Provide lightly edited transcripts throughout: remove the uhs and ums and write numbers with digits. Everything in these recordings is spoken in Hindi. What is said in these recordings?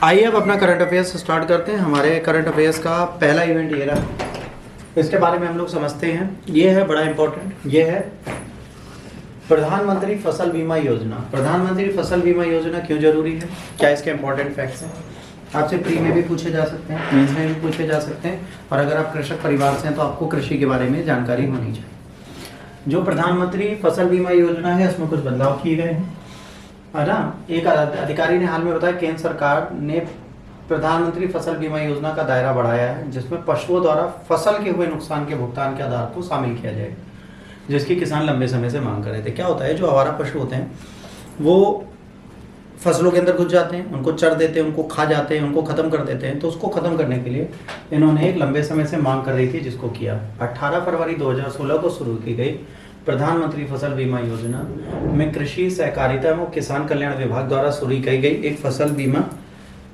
आइए अब अपना करंट अफेयर्स स्टार्ट करते हैं। हमारे करंट अफेयर्स का पहला इवेंट ये रहा, इसके बारे में हम लोग समझते हैं। ये है बड़ा इंपॉर्टेंट, ये है प्रधानमंत्री फसल बीमा योजना। प्रधानमंत्री फसल बीमा योजना क्यों जरूरी है, क्या इसके इंपॉर्टेंट फैक्ट्स हैं। आपसे प्री में भी पूछे जा सकते हैं, मेंस में भी पूछे जा सकते हैं, और अगर आप कृषक परिवार से हैं तो आपको कृषि के बारे में जानकारी होनी चाहिए। जो प्रधानमंत्री फसल बीमा योजना है उसमें कुछ बदलाव किए गए हैं, है ना। एक अधिकारी ने हाल में बताया केंद्र सरकार ने प्रधानमंत्री फसल बीमा योजना का दायरा बढ़ाया है, जिसमें पशुओं द्वारा फसल के हुए नुकसान के भुगतान के आधार को शामिल किया जाएगा, जिसकी किसान लंबे समय से मांग कर रहे थे। क्या होता है, जो आवारा पशु होते हैं वो फसलों के अंदर घुस जाते हैं, उनको चर देते हैं, उनको खा जाते हैं, उनको खत्म कर देते हैं। तो उसको खत्म करने के लिए इन्होंने एक लंबे समय से मांग कर रही थी, जिसको किया। 18 फरवरी 2016 को शुरू की गई प्रधानमंत्री फसल बीमा योजना में कृषि सहकारिता एवं किसान कल्याण विभाग द्वारा शुरू की गई एक फसल बीमा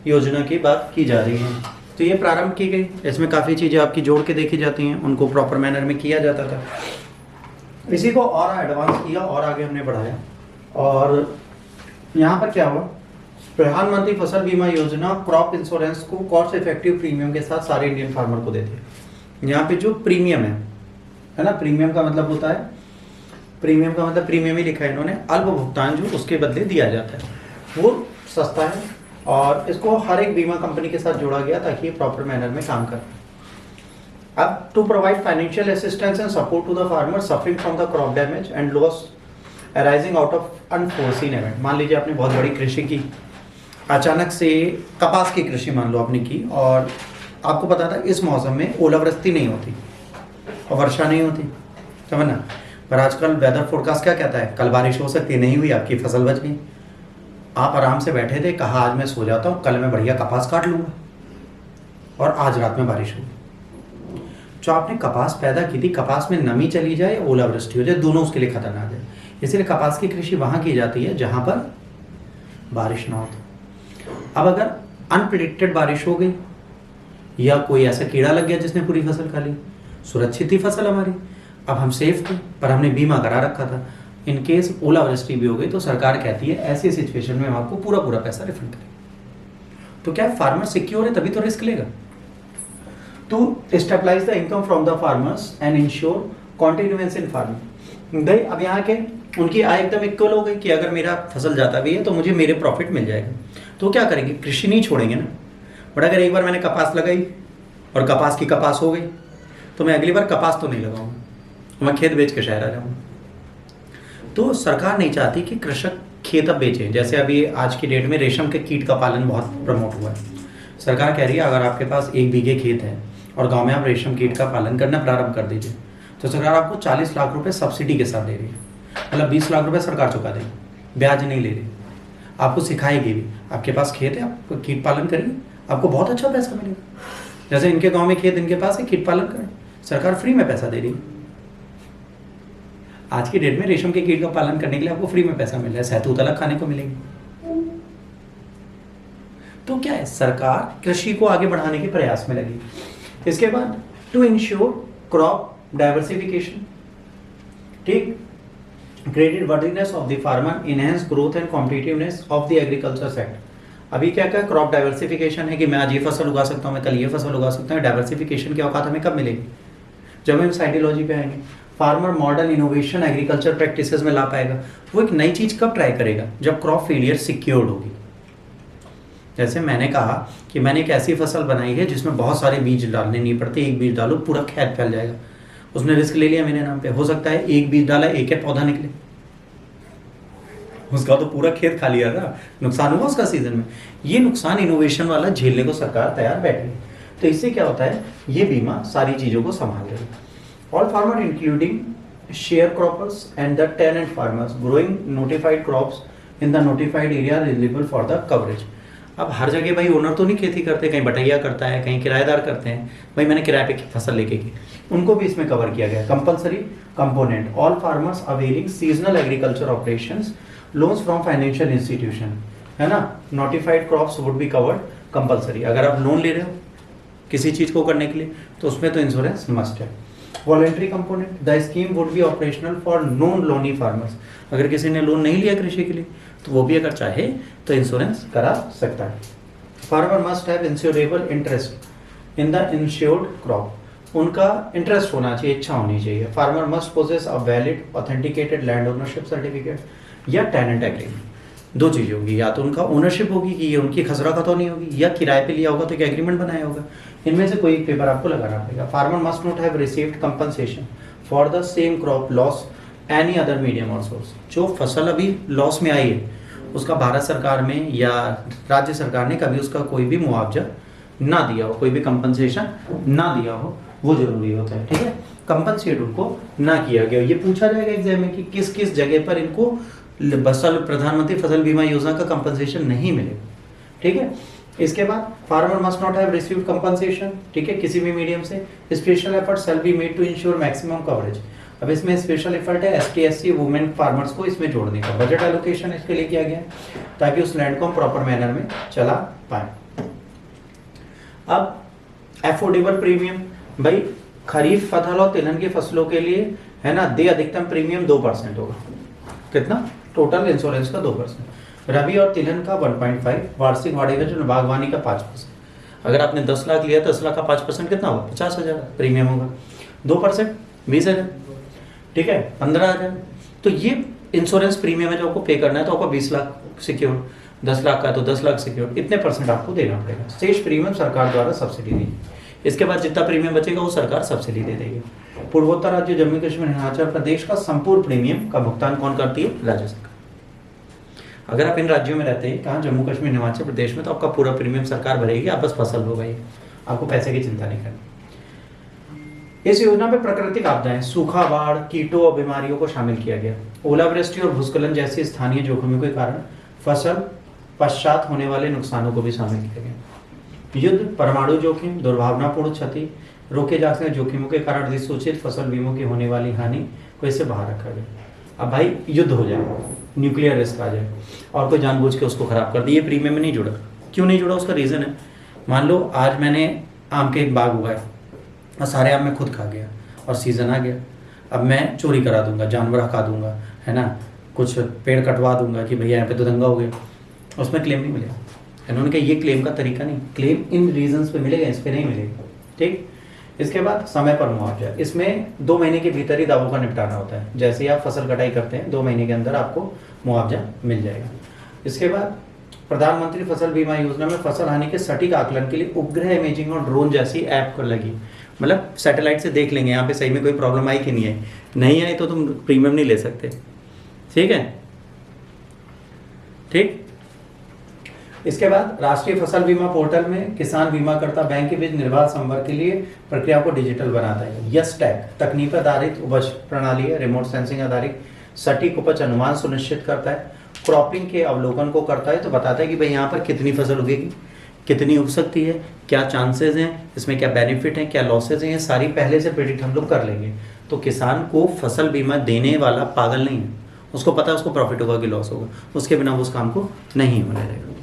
योजना की बात की जा रही है। तो ये प्रारंभ की गई, इसमें काफ़ी चीज़ें आपकी जोड़ के देखी जाती हैं, उनको प्रॉपर मैनर में किया जाता था। इसी को और एडवांस किया और आगे हमने बढ़ाया। और यहाँ पर क्या हुआ, प्रधानमंत्री फसल बीमा योजना क्रॉप इंश्योरेंस को कॉस्ट इफेक्टिव प्रीमियम के साथ सारे इंडियन फार्मर को देती है। यहाँ पे जो प्रीमियम है ना, प्रीमियम का मतलब होता है, प्रीमियम का मतलब प्रीमियम ही लिखा है इन्होंने, अल्प भुगतान जो उसके बदले दिया जाता है वो सस्ता है, और इसको हर एक बीमा कंपनी के साथ जोड़ा गया ताकि ये प्रॉपर मैनर में काम करे। अब to provide financial assistance and support to the farmer suffering from the crop damage and loss arising out of unforeseen event. मान लीजिए आपने बहुत बड़ी कृषि की, अचानक से कपास की कृषि मान लो आपने की, और आपको पता था इस मौसम में ओलावृष्टि नहीं होती और वर्षा नहीं होती, समझना। पर आजकल वेदर फोरकास्ट क्या कहता है, कल बारिश हो सकती है, नहीं हुई, आपकी फसल बच गई। आप आराम से बैठे थे, कहा आज मैं सो जाता हूँ, कल मैं बढ़िया कपास काट लूँगा, और आज रात में बारिश होगी। जो आपने कपास पैदा की थी, कपास में नमी चली जाए, ओलावृष्टि हो जाए, दोनों उसके लिए खतरनाक है। इसलिए कपास की कृषि वहाँ की जाती है जहाँ पर बारिश ना हो। अब अगर अनप्रिडिक्टेड बारिश हो गई या कोई ऐसा कीड़ा लग गया जिसने पूरी फसल खा ली, सुरक्षित थी फसल हमारी, अब हम सेफ थे, पर हमने बीमा करा रखा था। इन केस ओलावृष्टि भी हो गई तो सरकार कहती है ऐसी सिचुएशन में हम आपको पूरा पैसा रिफंड करेंगे। तो क्या फार्मर सिक्योर है, तभी तो रिस्क लेगा। To stabilize the income from the farmers and ensure continuance in farming. अब यहाँ के उनकी आय एकदम इक्वल हो गई कि अगर मेरा फसल जाता भी है तो मुझे मेरे प्रॉफिट मिल जाएगा। तो क्या करेंगे, कृषि नहीं छोड़ेंगे ना। बट अगर एक बार मैंने कपास लगाई और कपास की कपास हो गई तो मैं अगली बार कपास तो नहीं लगाऊंगा, मैं खेत बेच के शहर आ जाऊंगा। तो सरकार नहीं चाहती कि कृषक खेत अब बेचे। जैसे अभी आज की डेट में रेशम के कीट का पालन बहुत प्रमोट हुआ है। सरकार कह रही है अगर आपके पास 1 बीघे खेत है और गांव में आप रेशम कीट का पालन करना प्रारंभ कर दीजिए, तो सरकार आपको 40 लाख रुपए सब्सिडी के साथ दे रही है। मतलब 20 लाख रुपए सरकार चुका देगी, ब्याज नहीं ले रही, आपको सिखाएगी भी। आपके पास खेत है, आप कीट पालन करिए, आपको बहुत अच्छा पैसा मिलेगा। जैसे इनके गाँव में खेत इनके पास है, कीट पालन करें, सरकार फ्री में पैसा दे रही है। आज की डेट में रेशम के कीट का पालन करने के लिए आपको फ्री में पैसा मिल रहा है, सहतूत अलग खाने को मिलेगी। तो क्या है, सरकार कृषि को आगे बढ़ाने के प्रयास में लगी। इसके बाद टू इंश्योर क्रॉप डाइवर्सिफिकेशन, ठीक, credit worthiness of the farmer, enhance growth and competitiveness of the agriculture sector. अभी क्या क्या क्रॉप डाइवर्सिफिकेशन है कि मैं आज ये फसल उगा सकता हूँ, मैं कल ये फसल उगा सकता हूँ। डाइवर्सिफिकेशन की औकात हमें कब मिलेगी, जब हम साइकोलॉजी पे आएंगे। Farmer modern innovation agriculture practices में ला पाएगा। वो एक नई चीज़ कब ट्राई करेगा, जब क्रॉप फेलियर सिक्योर्ड होगी। जैसे मैंने कहा कि मैंने एक ऐसी फसल बनाई है जिसमें बहुत सारे बीज डालने नहीं पड़ते, एक बीज डालो पूरा खेत फैल जाएगा। उसने रिस्क ले लिया मेरे नाम पे, हो सकता है एक बीज डाला एक पौधा निकले, उसका तो पूरा खेत खा लिया था, नुकसान हुआ उसका सीजन में। ये नुकसान इनोवेशन वाला झेलने को सरकार तैयार बैठी है। तो इससे क्या होता है, ये बीमा सारी चीज़ों को संभाल लेगा। All farmers including sharecroppers and the tenant farmers growing notified crops in the notified area are eligible for the coverage। अब हर जगह भाई ओनर तो नहीं खेती करते, कहीं बटैया करता है, कहीं किराएदार करते हैं, भाई मैंने किराए पे फसल लेके की, उनको भी इसमें कवर किया गया। Compulsory component, all farmers availing seasonal agriculture operations, loans from financial institution, है ना, notified crops would be covered compulsory. अगर आप लोन ले रहे हो किसी चीज़ को करने के लिए तो उसमें तो इंश्योरेंस मस्ट है। Voluntary component, the scheme would be operational for non Loni farmers. अगर किसी ने लोन नहीं लिया कृषि के लिए तो वो भी अगर चाहे तो इंश्योरेंस करा सकता है। Farmer must have insurable interest in the insured crop, उनका इंटरेस्ट होना चाहिए, इच्छा होनी चाहिए। Farmer must possess a valid authenticated land ownership certificate या टेनेंट एग्रीमेंट, दो चीज़ होगी, या तो उनका ओनरशिप होगी कि ये उनकी खसरा खतौनी होगी, या किराए पे लिया होगा तो क्या एग्रीमेंट बनाया होगा, इनमें से कोई एक पेपर आपको लगाना पड़ेगा। Farmer must not have received compensation for the same crop loss any other medium और सोर्स, जो फसल अभी लॉस में आई है उसका भारत सरकार में या राज्य सरकार ने कभी उसका कोई भी मुआवजा ना दिया हो, कोई भी कंपनसेशन ना दिया हो, वो जरूरी होता है। ठीक है, कंपनसेट उनको ना किया गया। ये पूछा जाएगा एग्जाम में कि किस किस जगह पर इनको फसल प्रधानमंत्री फसल बीमा योजना का कंपनसेशन नहीं मिलेगा। ठीक है, इसके बाद farmer must not have received compensation, ठीक है, किसी भी मीडियम से। Special effort shall be made to ensure maximum coverage, अब इसमें स्पेशल एफर्ट है एसटी एससी वुमेन फार्मर्स को इसमें जोड़ने का। बजट एलोकेशन इसके लिए किया गया है ताकि उस लैंड को हम प्रॉपर मैनर में चला पाए। अब एफोर्डेबल प्रीमियम, भाई खरीफ फसल और तिलहन की फसलों के लिए है ना, दे अधिकतम प्रीमियम 2% होगा। कितना? टोटल इंश्योरेंस का 2%। रबी और तिलहन का 1.5, वार्षिक बढ़ेगा जो बागवानी का 5%। अगर आपने 10 लाख लिया 10 लाख का 5% कितना होगा? 50,000 प्रीमियम होगा। 2% 20,000, ठीक है, 15,000। तो ये इंश्योरेंस प्रीमियम है जो आपको पे करना है, तो आपको 20 लाख सिक्योर, 10 लाख का तो 10 लाख सिक्योर, इतने % आपको देना पड़ेगा। शेष प्रीमियम सरकार द्वारा सब्सिडी दी। इसके बाद जितना प्रीमियम बचेगा वो सरकार सब्सिडी दे देगी। पूर्वोत्तर राज्य जम्मू कश्मीर हिमाचल प्रदेश का संपूर्ण प्रीमियम का भुगतान कौन करती है? राज्य सरकार। अगर आप इन राज्यों में रहते हैं, कहाँ, जम्मू कश्मीर हिमाचल प्रदेश में, तो आपका पूरा प्रीमियम सरकार भरेगी, आप बस फसल हो गई, आपको पैसे की चिंता नहीं करनी। इस योजना में प्राकृतिक आपदाएं, सूखा, बाढ़, कीटों और बीमारियों को शामिल किया गया। ओलावृष्टि और भूस्खलन जैसी स्थानीय जोखिमों के कारण फसल पश्चात होने वाले नुकसानों को भी शामिल किया गया। युद्ध, परमाणु जोखिम, दुर्भावनापूर्ण क्षति, रोके जा सकते जोखिमों के कारण अधिसूचित फसल बीमों की होने वाली हानि को इससे बाहर रखा गया। अब भाई युद्ध हो जाए, न्यूक्लियर रिस्क आ जाए और कोई जानबूझ के उसको खराब कर दिए, ये प्रीमियम में नहीं जुड़ा। क्यों नहीं जुड़ा? उसका रीज़न है, मान लो आज मैंने आम के एक बाग उगाया और सारे आम मैं खुद खा गया और सीजन आ गया, अब मैं चोरी करा दूंगा, जानवर हका दूंगा, है ना, कुछ पेड़ कटवा दूंगा कि भैया यहाँ पे तो दंगा हो गया, उसमें क्लेम नहीं मिलेगा। इन्होंने कहा ये क्लेम का तरीका नहीं, क्लेम इन रीजंस पे मिलेगा, इस पे नहीं मिलेगा। ठीक, इसके बाद समय पर मुआवजा, इसमें 2 महीने के भीतर ही दावों का निपटाना होता है। जैसे ही आप फसल कटाई करते हैं 2 महीने के अंदर आपको मुआवजा मिल जाएगा। इसके बाद प्रधानमंत्री फसल बीमा योजना में फसल हानि के सटीक आकलन के लिए उपग्रह इमेजिंग और ड्रोन जैसी ऐप कर लगी, मतलब सैटेलाइट से देख लेंगे यहाँ पे सही में कोई प्रॉब्लम आई कि नहीं आई, नहीं आई तो तुम प्रीमियम नहीं ले सकते। ठीक है, ठीक। इसके बाद राष्ट्रीय फसल बीमा पोर्टल में किसान बीमाकर्ता बैंक के बीच निर्बाध संपर्क के लिए प्रक्रिया को डिजिटल बनाता है। यस टैग तकनीक आधारित उपज प्रणाली है, रिमोट सेंसिंग आधारित सटीक उपज अनुमान सुनिश्चित करता है, क्रॉपिंग के अवलोकन को करता है, तो बताता है कि भाई यहाँ पर कितनी फसल उगेगी, कितनी उग सकती है, क्या चांसेस हैं, इसमें क्या बेनिफिट हैं, क्या लॉसेज हैं, ये सारी पहले से प्रेडिक्ट हम लोग कर लेंगे। तो किसान को फसल बीमा देने वाला पागल नहीं है, उसको पता है उसको प्रॉफिट होगा कि लॉस होगा, उसके बिना वो उस काम को नहीं होने देगा।